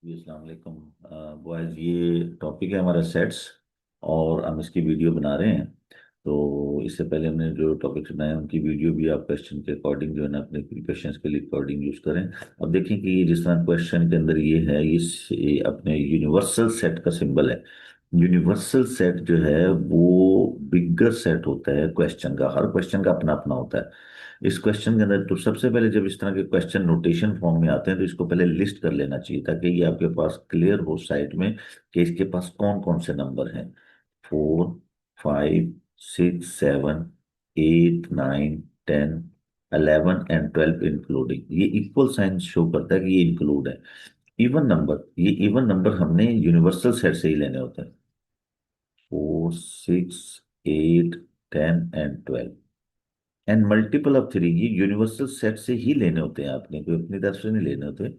जी अस्सलाम वालेकुम बॉयज। ये टॉपिक है हमारा सेट्स और हम इसकी वीडियो बना रहे हैं। तो इससे पहले हमने जो टॉपिक्स बनाए उनकी वीडियो भी आप क्वेश्चन के अकॉर्डिंग जो है ना अपने क्वेश्चंस के लिए अकॉर्डिंग यूज करें। अब देखें कि ये जिस तरह क्वेश्चन के अंदर ये है ये अपने यूनिवर्सल सेट का सिंबल है। यूनिवर्सल सेट जो है वो बिगर सेट होता है क्वेश्चन का। हर क्वेश्चन का अपना अपना होता है। इस क्वेश्चन के अंदर तो सबसे पहले जब इस तरह के क्वेश्चन नोटेशन फॉर्म में आते हैं तो इसको पहले लिस्ट कर लेना चाहिए ताकि ये आपके पास क्लियर हो साइड में कि इसके पास कौन कौन से नंबर हैं। 4, 5, 6, 7, 8, 9, 10, 11 एंड 12 इंक्लूडिंग। ये इक्वल साइन शो करता है कि ये इंक्लूड है। इवन नंबर, ये इवन नंबर हमने यूनिवर्सल सेट से ही लेने होते हैं। 4, 6, 8, 10 and 12 and multiple of three. ये यूनिवर्सल सेट से ही लेने होते हैं, आपने कोई अपनी तरफ से नहीं लेने होते।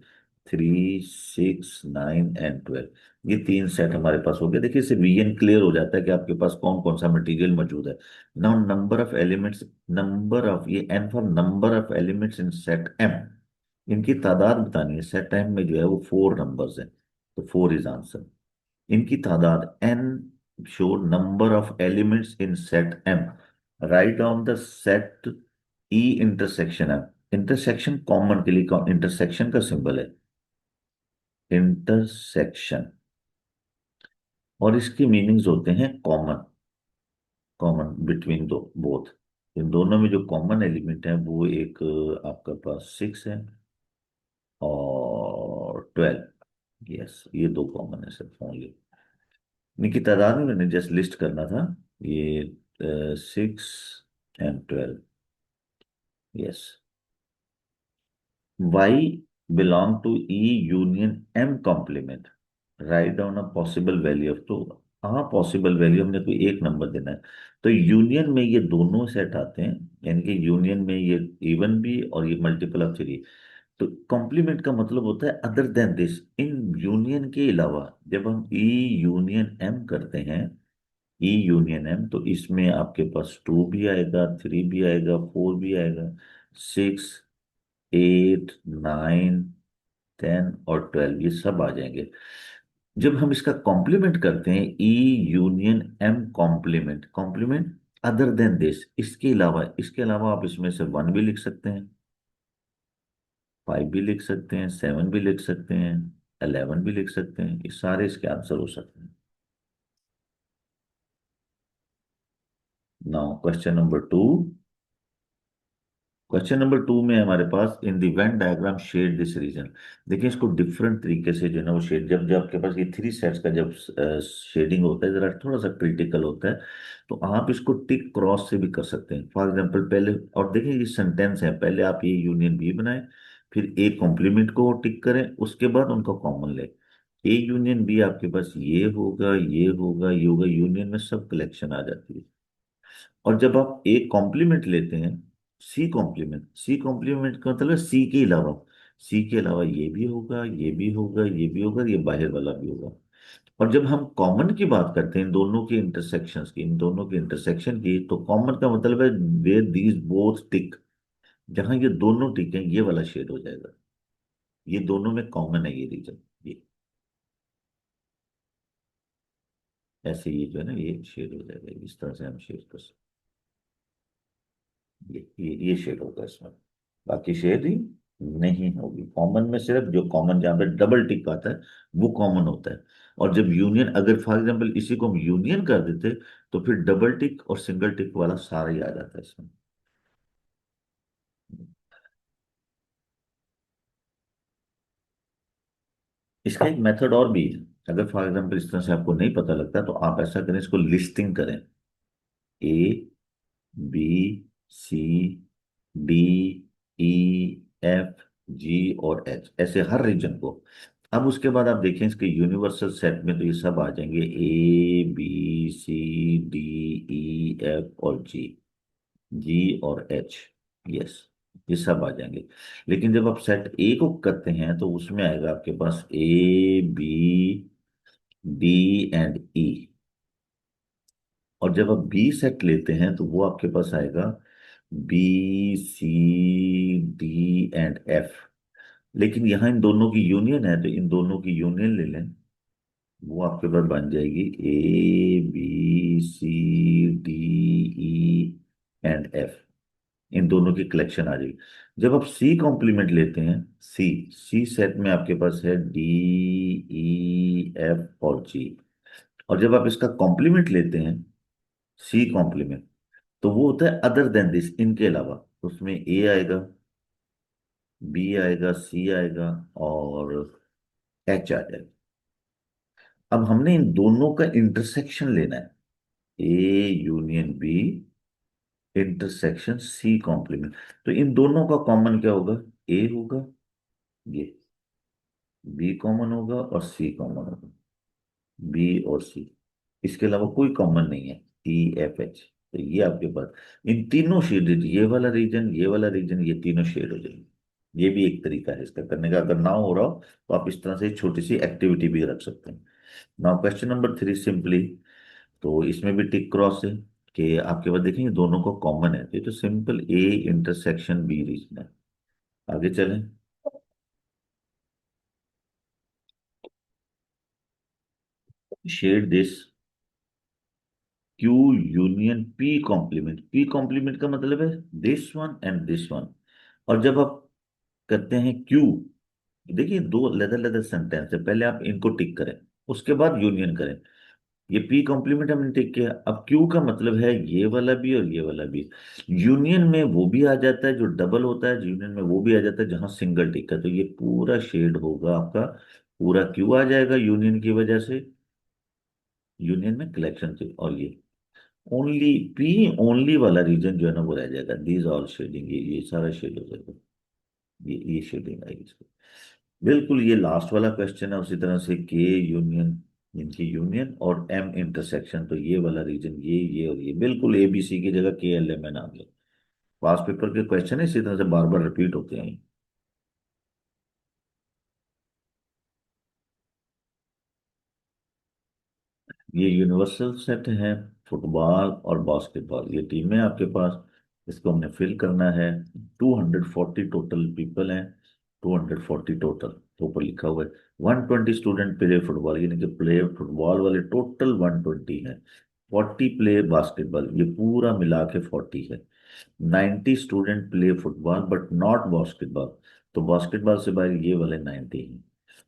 3, 6, 9 एंड 12, ये तीन सेट हमारे पास हो गए। देखिए इससे विजन क्लियर हो जाता है कि आपके पास कौन कौन सा मटेरियल मौजूद है। Now number of elements, number of ये n for number of elements in set M. इनकी तादाद बतानी है। सेट एम में जो है वो 4 नंबर्स हैं, तो 4 इज आंसर। इनकी तादाद n show number of elements in set m। Write down the set E intersection m। Intersection common के लिए इंटरसेक्शन का सिंबल है इंटरसेक्शन, और इसकी मीनिंग्स होते हैं कॉमन। कॉमन बिटवीन दो बोथ। इन दोनों में जो कॉमन एलिमेंट है वो एक आपका पास 6 है और 12। यस, ये दो कॉमन है सिर्फ ओनली। इनकी तादाद में मैंने जस्ट लिस्ट करना था। ये 6 and 12। Yes. Y belong to E union M complement. Right down a possible value of. तो हाँ, पॉसिबल वैल्यू हमने कोई एक नंबर देना है। तो यूनियन में ये दोनों सेट आते हैं, यानी कि यूनियन में ये इवन भी और ये मल्टीपल ऑफ थ्री। तो कॉम्प्लीमेंट का मतलब होता है other than this, in union के अलावा। जब हम ई यूनियन एम करते हैं, ई यूनियन एम, तो इसमें आपके पास 2 भी आएगा, 3 भी आएगा, 4 भी आएगा, 6, 8, 9, 10 और 12 ये सब आ जाएंगे। जब हम इसका कॉम्प्लीमेंट करते हैं, E union M complement, complement other than this, इसके अलावा आप इसमें से 1 भी लिख सकते हैं, 5 भी लिख सकते हैं, 7 भी लिख सकते हैं, 11 भी लिख सकते हैं। ये सारे इसके आंसर हो सकते हैं। Now question number 2। Question number 2 में हमारे पास in the Venn diagram shade this region. देखिए इसको डिफरेंट तरीके से जो है ना वो शेड, जब जब आपके पास ये थ्री सेट्स का जब शेडिंग होता है जरा थोड़ा सा क्रिटिकल होता है। तो आप इसको टिक क्रॉस से भी कर सकते हैं। फॉर एग्जांपल पहले, और देखिए ये सेंटेंस है, पहले आप ये यूनियन बी बनाएं, फिर ए कॉम्प्लीमेंट को टिक करें, उसके बाद उनका कॉमन ले। ए यूनियन बी आपके पास ये होगा, ये होगा, ये होगा, यूनियन में सब कलेक्शन आ जाती है। और जब आप एक कॉम्प्लीमेंट लेते हैं, सी कॉम्प्लीमेंट का मतलब सी के अलावा ये भी होगा, ये भी होगा, ये भी होगा, ये बाहर वाला भी होगा। और जब हम कॉमन की बात करते हैं, इन दोनों के इंटरसेक्शन की, तो कॉमन का मतलब है वेयर दीज बोथ टिक। जहां ये दोनों टिक हैं ये वाला शेड हो जाएगा। ये दोनों में कॉमन है ये रीजन। ये ऐसे ये जो है ना ये शेड हो जाएगा, इस तरह से हम शेड कर सकते हैं। ये शेड होगा इसमें। बाकी शेयर ही नहीं होगी। कॉमन में सिर्फ जो कॉमन जहाँ पे डबल टिक आता है वो कॉमन होता है। और जब यूनियन, अगर फॉर एग्जांपल इसी को हम यूनियन कर देते तो फिर डबल टिक और सिंगल टिक वाला सारा ही आ जाता है इसमें। इसका एक मेथड और भी है। अगर फॉर एग्जांपल इस तरह से आपको नहीं पता लगता तो आप ऐसा करें, इसको लिस्टिंग करें। ए, B, C, D, E, F, जी और एच, ऐसे हर रीजन को। अब उसके बाद आप देखें इसके यूनिवर्सल सेट में तो ये सब आ जाएंगे, A B C D E F और जी, जी और एच। यस, ये सब आ जाएंगे। लेकिन जब आप सेट ए को करते हैं तो उसमें आएगा आपके पास ए बी डी एंड ई। और जब आप बी सेट लेते हैं तो वो आपके पास आएगा B C D and F. लेकिन यहाँ इन दोनों की यूनियन है, तो इन दोनों की यूनियन ले लें। वो आपके पास बन जाएगी A B C D E and F. इन दोनों की कलेक्शन आ जाएगी। जब आप सी कॉम्प्लीमेंट लेते हैं, सी सी सेट में आपके पास है डी ई एफ और जी। और जब आप इसका कॉम्प्लीमेंट लेते हैं, सी कॉम्प्लीमेंट, तो वो होता है अदर देन दिस, इनके अलावा। उसमें ए आएगा, बी आएगा, सी आएगा, और एच आ जाएगा। अब हमने इन दोनों का इंटरसेक्शन लेना है, A union B intersection C complement. तो इन दोनों का कॉमन क्या होगा? ए होगा, ये बी कॉमन होगा और सी कॉमन होगा, बी और सी। इसके अलावा कोई कॉमन नहीं है, ई एफ एच। तो ये आपके पास इन तीनों शेड, ये वाला रीजन, ये वाला रीजन, ये तीनों शेड हो जाएंगे। ये भी एक तरीका है इसका करने का। अगर ना हो रहा हो तो आप इस तरह से छोटी सी एक्टिविटी भी रख सकते हैं। नाउ क्वेश्चन नंबर 3 सिंपली, तो इसमें भी टिक क्रॉस है कि आपके पास देखेंगे दोनों को कॉमन है, तो ये तो simple A intersection B region है। आगे चलें। Shade this Q union P complement. P complement का मतलब है this one and this one. और जब आप करते हैं क्यू, देखिए दो लेदर लेदर सेंटेंस है, पहले आप इनको टिक करें, उसके बाद यूनियन करें। ये पी कॉम्प्लीमेंट हमने टिक किया। अब क्यू का मतलब है ये वाला भी और ये वाला भी। यूनियन में वो भी आ जाता है जो डबल होता है, यूनियन में वो भी आ जाता है जहां सिंगल टिक है। तो ये पूरा शेड होगा आपका, पूरा क्यू आ जाएगा यूनियन की वजह से, यूनियन में कलेक्शन से। और ये ओनली पी ओनली वाला रीजन जो है ना वो रह जाएगा, दीज ऑल शेडिंग, ये सारा शेड हो जाएगा। ये शेडिंग आएगी इसको। बिल्कुल ये लास्ट वाला क्वेश्चन है उसी तरह से, के यूनियन, इनकी यूनियन और एम इंटरसेक्शन, तो ये वाला रीजन, ये और ये बिल्कुल ए बी सी की जगह के एल एम एन आ गया। पास पेपर के क्वेश्चन है, इसी तरह से बार बार रिपीट होते हैं। ये यूनिवर्सल सेट है, फुटबॉल और बास्केटबॉल, ये टीमें आपके पास। इसको हमने फिल करना है। 240 टोटल पीपल हैं, 240 टोटल, तो ऊपर लिखा हुआ है 120 स्टूडेंट प्ले फुटबॉल, यानी कि प्ले फुटबॉल वाले टोटल 120 है। 40 प्ले बास्केटबॉल, ये पूरा मिला के 40 है। 90 student play football but not basketball, तो बास्केटबॉल से बाहर ये वाले 90 हैं।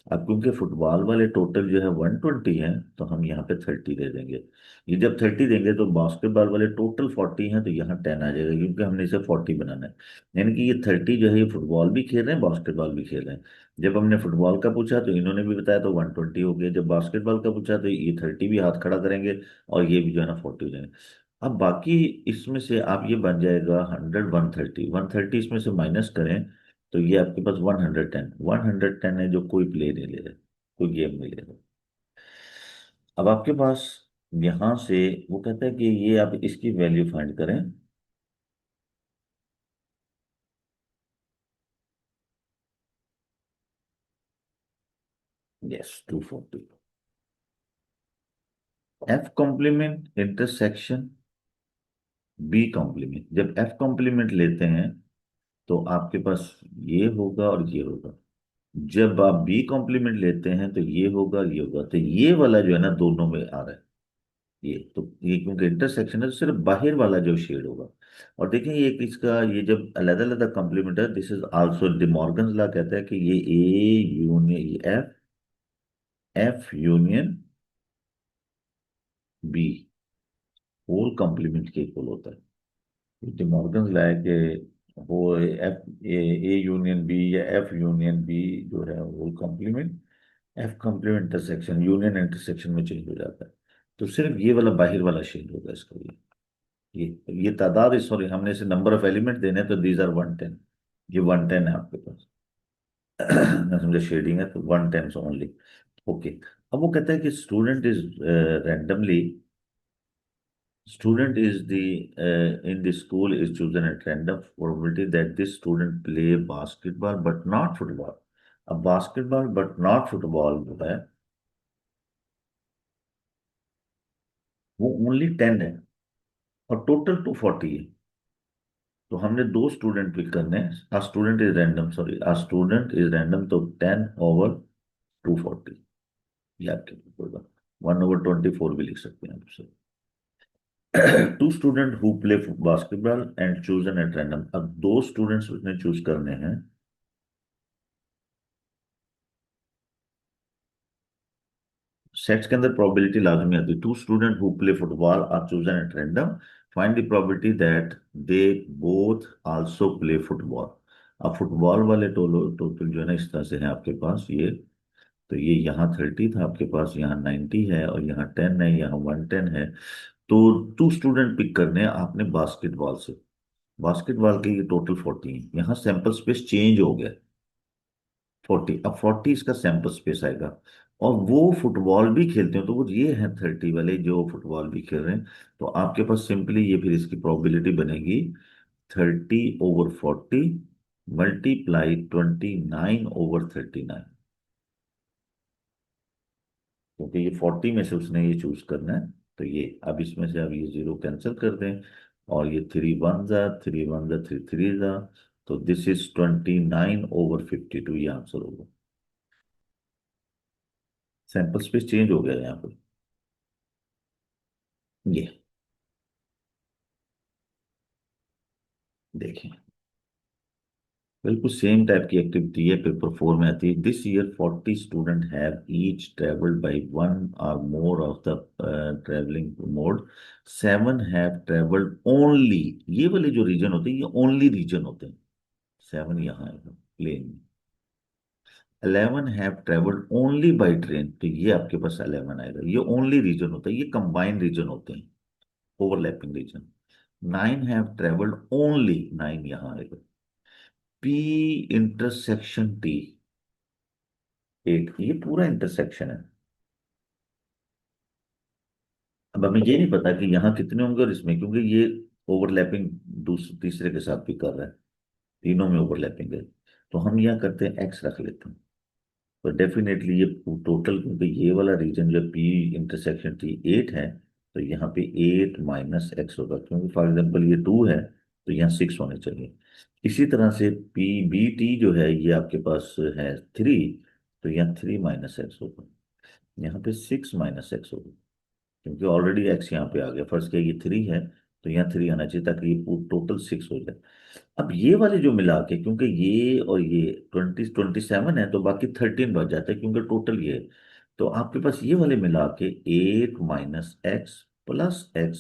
अब क्योंकि फुटबॉल वाले टोटल जो है 120 है, तो हम यहाँ पे 30 दे देंगे। ये जब 30 देंगे तो बास्केटबॉल वाले टोटल 40 हैं, तो यहाँ 10 आ जाएगा, क्योंकि हमने इसे 40 बनाना है। यानी कि ये 30 जो है ये फुटबॉल भी खेल रहे हैं, बास्केटबॉल भी खेल रहे हैं। जब हमने फुटबॉल का पूछा तो इन्होंने भी बताया, तो 120 हो गया। जब बास्केटबॉल का पूछा तो ये 30 भी हाथ खड़ा करेंगे, और ये भी जो है ना 40 हो जाएंगे। अब बाकी इसमें से आप ये बन जाएगा 100, 130, 130 इसमें से माइनस करें, तो ये आपके पास 110, 110 है जो कोई प्ले नहीं ले रहा, कोई गेम नहीं ले रहा। अब आपके पास यहां से वो कहता है कि ये आप इसकी वैल्यू फाइंड करें। Yes, 240। F complement intersection B complement, जब एफ कॉम्प्लीमेंट लेते हैं तो आपके पास ये होगा और ये होगा। जब आप बी कॉम्प्लीमेंट लेते हैं तो ये होगा और ये होगा। तो ये वाला जो है ना दोनों में आ रहा है। ये तो ये क्योंकि इंटरसेक्शन है तो सिर्फ बाहर वाला जो शेड होगा। और देखें ये इसका ये जब अलग अलग कॉम्प्लीमेंट है, this is also De Morgan's law कहता है कि ये A union F, F union B whole complement के इक्वल होता है। डिमॉर्गन्स लॉ है कि वो एफ ए यूनियन बी या एफ यूनियन बी जो है whole complement, F complement intersection union intersection में चेंज हो जाता है। तो सिर्फ ये वाला बाहर वाला शेड होगा इसका। ये तादाद, सॉरी हमने इसे नंबर ऑफ एलिमेंट देने हैं, तो दीज आर 110। ये 110 है आपके पास। मैं समझा शेडिंग है तो 110 ओनली। ओके। अब वो कहता है कि student is randomly, student is the in the school is chosen at random probability that this student play basketball but not football। अब बास्केटबॉल बट नॉट फुटबॉल जो है वो ओनली 10 है, और टोटल 240 है। तो हमने दो स्टूडेंट पिक करने हैं। A student is random, sorry, a student is random, तो 10/240 ये आपके पास होगा। 1/24 भी लिख सकते हैं आप। Two student who play basketball and chosen at random. अब दो स्टूडेंट्स उसने चूज करने हैं। सेट्स के अंदर प्रोबेबिलिटी लाजमी आती है। Two student who play football are chosen at random, find the probability that they both also play football. अब फुटबॉल वाले टोटल जो है ना इस तरह से है आपके पास ये। तो ये यहाँ 30 था आपके पास, यहाँ 90 है, और यहाँ 10 है, यहाँ 110 है। तो टू स्टूडेंट पिक करने हैं आपने बास्केटबॉल से। बास्केटबॉल के ये टोटल 40 है। यहाँ सैंपल स्पेस चेंज हो गया। 40, अब 40 इसका सैंपल स्पेस आएगा। और वो फुटबॉल भी खेलते हैं, तो वो ये है 30 वाले जो फुटबॉल भी खेल रहे हैं। तो आपके पास सिंपली ये फिर इसकी प्रोबेबिलिटी बनेगी 30/40 मल्टीप्लाई 29/39। क्योंकि ये 40 में से उसने ये चूज करना है। तो ये अब इसमें से अब ये जीरो कैंसिल कर दें, और ये 3 1 जा 3 3 जा। तो दिस इज 29/52, ये आंसर होगा। सैंपल स्पेस चेंज हो गया यहाँ पर। ये देखें, बिल्कुल सेम टाइप की एक्टिविटी है, पेपर 4 में आती है। This year 40 student have each travelled by one or more of the travelling mode. 7 have travelled only, ये वाले जो रीजन होते हैं ये ओनली रीजन होते हैं। 7 यहाँ आएगा प्लेन में। 11 have travelled only by train, तो ये आपके पास 11 आएगा। ये ओनली रीजन होता है, ये कंबाइंड रीजन होते हैं, overlapping region. 9 have travelled only, 9 यहाँ आएगा। पी इंटरसेक्शन टी 8, ये पूरा इंटरसेक्शन है। अब हमें ये नहीं पता कि यहाँ कितने होंगे और इसमें, क्योंकि ये ओवरलैपिंग दूसरे तीसरे के साथ भी कर रहा है, तीनों में ओवरलैपिंग है। तो हम यहाँ करते हैं एक्स रख लेते हैं। तो डेफिनेटली ये टोटल, क्योंकि ये वाला रीजन जो पी इंटरसेक्शन टी 8 है, तो यहाँ पे 8 - x होगा, क्योंकि फॉर एग्जाम्पल ये 2 है, तो यहाँ 6 होने चाहिए। इसी तरह से पी बी टी जो है ये आपके पास है 3, तो यहाँ 3 - x होगा। यहाँ पे 6 - x होगा, क्योंकि ऑलरेडी एक्स यहाँ पे आ गया। फर्स्ट क्या ये 3 है, तो यहाँ 3 आना चाहिए ताकि ये टोटल 6 हो जाए। अब ये वाले जो मिला के, क्योंकि ये और ये 27 है, तो बाकी 13 बच जाता है, क्योंकि टोटल ये है। तो आपके पास ये वाले मिला के 8 - x + x,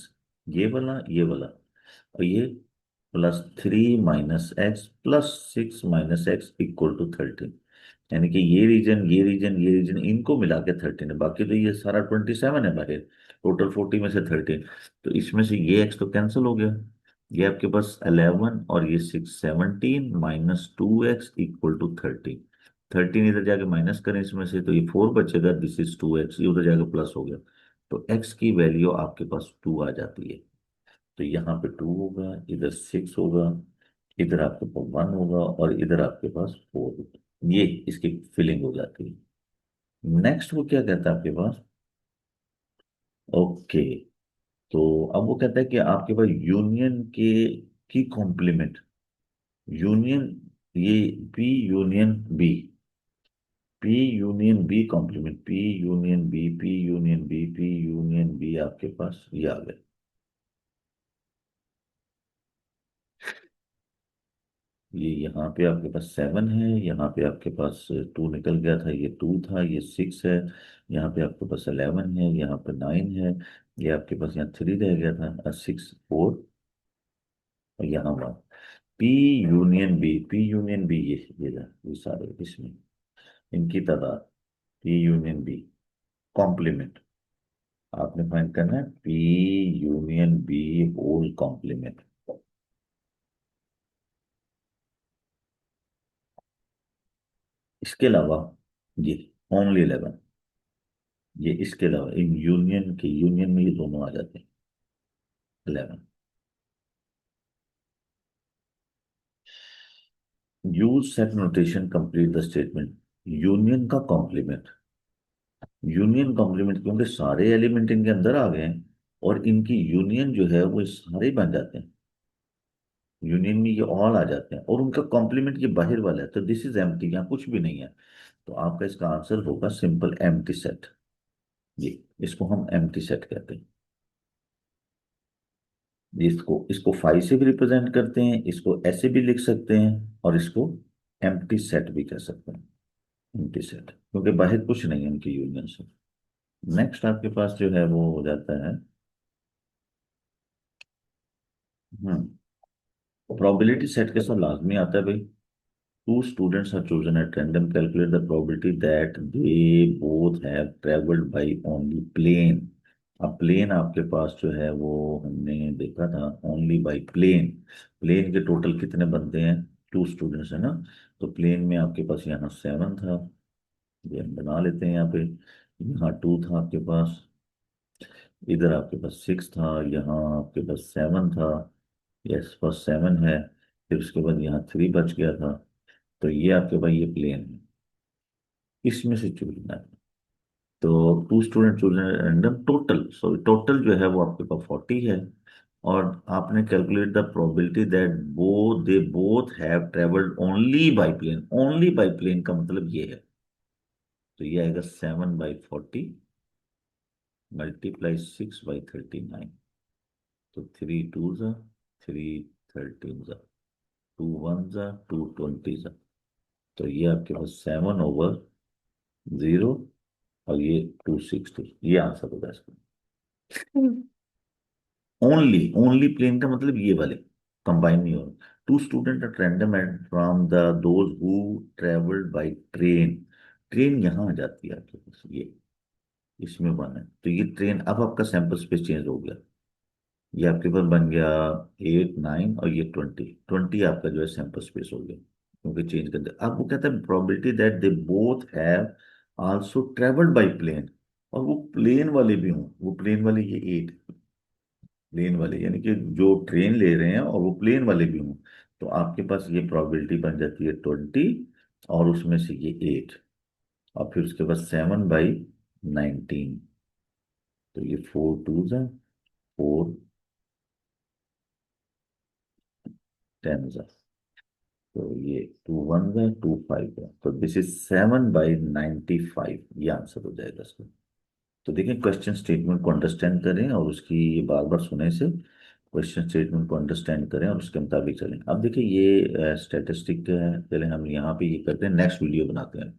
ये वाला और ये +3 - x + 6 - x = 13। यानी कि ये रीजन इनको मिला के 13 है। बाकी तो ये सारा 27 है बाहर, टोटल 40 में से 13। तो इसमें से ये एक्स तो कैंसिल हो गया। ये आपके पास 11 और ये 6, 17 -2x = 13। 13 इधर जाके माइनस करें इसमें से, तो ये 4 बचेगा। दिस इज 2x, ये उधर जाके प्लस हो गया। तो x की वैल्यू आपके पास 2 आ जाती है। तो यहाँ पे 2 होगा, इधर 6 होगा, इधर आपके पास 1 होगा, और इधर आपके पास 4 होगा। ये इसकी फिलिंग हो जाती है। नेक्स्ट वो क्या कहता है आपके पास, ओके, तो अब वो कहता है कि आपके पास यूनियन के की कॉम्प्लीमेंट, यूनियन, ये P complement, P union B आपके पास ये आ गया। ये यहाँ पे आपके पास 7 है, यहाँ पे आपके पास 2 निकल गया था, ये 2 था, ये 6 है, यहाँ पे आपके पास 11 है, यहाँ पे 9 है, ये आपके पास यहाँ 3 रह गया था, 6 4, और यहाँ 1। पी यूनियन बी ये सारे इसमें, इनकी तादाद, पी यूनियन बी कॉम्प्लीमेंट आपने फाइंड करना है। P union B whole complement. इसके अलावा ये ओनली 11, ये इसके अलावा इन यूनियन में ये दोनों आ जाते हैं 11। Use set notation complete the statement. Union का कॉम्प्लीमेंट, यूनियन कॉम्प्लीमेंट, क्योंकि सारे एलिमेंट इनके अंदर आ गए हैं, और इनकी यूनियन जो है वो सारे बन जाते हैं। यूनियन में ये ऑल आ जाते हैं और उनका कॉम्प्लीमेंट ये बाहर वाला है, तो दिस इज एम्प्टी, यहाँ कुछ भी नहीं है। तो आपका इसका आंसर होगा सिंपल एम्प्टी सेट। ये इसको हम एम्प्टी सेट कहते हैं। इसको इसको फाइव से भी रिप्रेजेंट करते हैं, इसको ऐसे भी लिख सकते हैं, और इसको एम्प्टी सेट भी कह सकते हैं। एम्प्टी सेट क्योंकि बाहर कुछ नहीं है उनकी यूनियन से। नेक्स्ट आपके पास जो है वो हो जाता है प्रोबेबिलिटी सेट के साथ लाजमी आता है भाई। Two students are chosen at random. Calculate the probability that they both have traveled by only plane. अब प्लेन आपके पास जो है वो हमने देखा था ओनली बाई प्लेन। प्लेन के टोटल कितने बनते हैं? टू स्टूडेंट्स है ना। तो प्लेन में आपके पास यहाँ 7 था, ये हम बना लेते हैं यहाँ पे। यहाँ 2 था आपके पास, इधर आपके पास 6 था, यहाँ आपके पास 7 था। यस, फर्स्ट 7 है, फिर उसके बाद यहाँ 3 बच गया था। तो ये आपके पास ये प्लेन है, इसमें से चुनना है। तो two student choose random, total sorry total जो है वो आपके पास 40 है। और आपने calculate the probability that they both have travelled only by plane. Only by plane का मतलब ये है, तो ये आएगा 7/40 मल्टीप्लाई 6/39। तो 3 2 जा 3 13 जा 2 1 जा 2 20 जा। तो ये आपके पास 7/0, और ये 260, ये आंसर होगा इसका। ओनली ओनली प्लेन का मतलब ये वाले कंबाइन नहीं हो। Two student at random and from the those who travelled by train. Train यहाँ आ जाती है आपके पास, ये इसमें वन है, तो ये ट्रेन। अब आपका सैंपल स्पेस चेंज हो गया, ये आपके पास बन गया 8 9, और ये 20 आपका जो है सैंपल स्पेस हो गया, क्योंकि चेंज कर दिया। अब वो कहता है probability that they both have also travelled by plane, और वो प्लेन वाले भी हों। वो प्लेन वाले ये 8, प्लेन वाले यानी कि जो ट्रेन ले रहे हैं और वो प्लेन वाले भी हों, तो आपके पास ये प्रोबेबिलिटी बन जाती है 20, और उसमें से ये 8, और फिर उसके बाद 7/19। तो ये 4 2 है, 4 10 है, तो ये 2 1 है, 2 5 है, तो दिस इज 7/95, ये आंसर हो जाएगा इसका। तो देखिए क्वेश्चन स्टेटमेंट को अंडरस्टैंड करें और उसकी बार बार सुने से क्वेश्चन स्टेटमेंट को अंडरस्टैंड करें और उसके मुताबिक चलें। अब देखिए ये स्टैटिस्टिक है, चलें हम यहाँ पे ये करते हैं, नेक्स्ट वीडियो बनाते हैं।